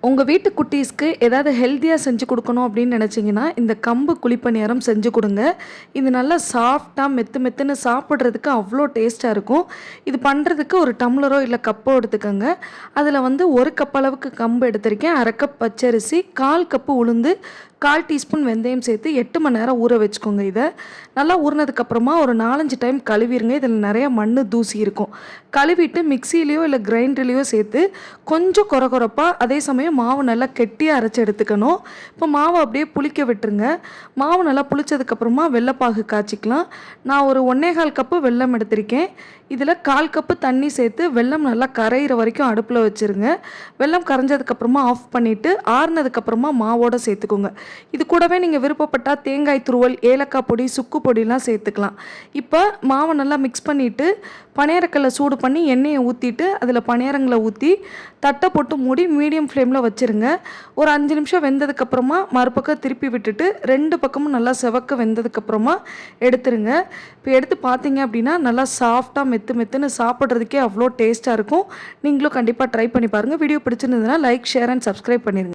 உங்கள் வீட்டு குட்டீஸ்க்கு ஏதாவது ஹெல்த்தியாக செஞ்சு கொடுக்கணும் அப்படின்னு நினச்சிங்கன்னா இந்த கம்பு குழிப்பணியாரம் செஞ்சு கொடுங்க. இது நல்லா சாஃப்டாக மெத்துன்னு சாப்பிட்றதுக்கு அவ்வளோ டேஸ்ட்டாக இருக்கும். இது பண்ணுறதுக்கு ஒரு டம்ளரோ இல்லை கப்போ எடுத்துக்கோங்க. அதில் வந்து 1 கப் அளவுக்கு கம்பு எடுத்திருக்கேன், 1/2 கப் பச்சரிசி, 1/4 கப்பு உளுந்து, 1/4 டீஸ்பூன் வெந்தயம் சேர்த்து 8 மணி நேரம் ஊற வச்சுக்கோங்க. இதை நல்லா ஊறினதுக்கப்புறமா ஒரு 4-5 டைம் கழுவிடுங்க. இதில் நிறையா மண் தூசி இருக்கும். கழுவிட்டு மிக்சிலேயோ இல்லை கிரைண்டர்லேயோ சேர்த்து கொஞ்சம் கொரகொரப்பாக, அதே சமயம் மாவு நல்லா கெட்டியாக அரைச்சி எடுத்துக்கணும். இப்போ மாவை அப்படியே புளிக்க விட்டுருங்க. மாவு நல்லா புளிச்சதுக்கப்புறமா வெள்ளைப்பாகு காய்ச்சிக்கலாம். நான் ஒரு 1/4 கப்பு வெல்லம் எடுத்திருக்கேன். இதில் 1/4 கப்பு தண்ணி சேர்த்து வெல்லம் நல்லா கரையிற வரைக்கும் அடுப்பில் வச்சுருங்க. வெல்லம் கரைஞ்சதுக்கப்புறமா ஆஃப் பண்ணிவிட்டு ஆறுனதுக்கப்புறமா மாவோடு சேர்த்துக்கோங்க. இது கூடவே நீங்கள் விருப்பப்பட்டால் தேங்காய் துருவல், ஏலக்காய் பொடி, சுக்கு பொடிலாம் சேர்த்துக்கலாம். இப்போ மாவை நல்லா மிக்ஸ் பண்ணிவிட்டு பணியாரக்கல்லை சூடு பண்ணி எண்ணெயை ஊற்றிட்டு அதில் பணியாரங்களை ஊற்றி தட்டை போட்டு மூடி மீடியம் ஃப்ளேமில் வச்சுருங்க. ஒரு 5 நிமிஷம் வெந்ததுக்கப்புறமா மறுபக்கம் திருப்பி விட்டுட்டு 2 பக்கமும் நல்லா செவக்க வெந்ததுக்கப்புறமா எடுத்துருங்க. இப்போ எடுத்து பார்த்தீங்க அப்படின்னா நல்லா சாஃப்டாக மெத்துன்னு சாப்பிட்றதுக்கே அவ்வளோ டேஸ்ட்டாக இருக்கும். நீங்களும் கண்டிப்பாக ட்ரை பண்ணி பாருங்கள். வீடியோ பிடிச்சிருந்ததுன்னா லைக், ஷேர் அண்ட் சப்ஸ்கிரைப் பண்ணிடுங்க.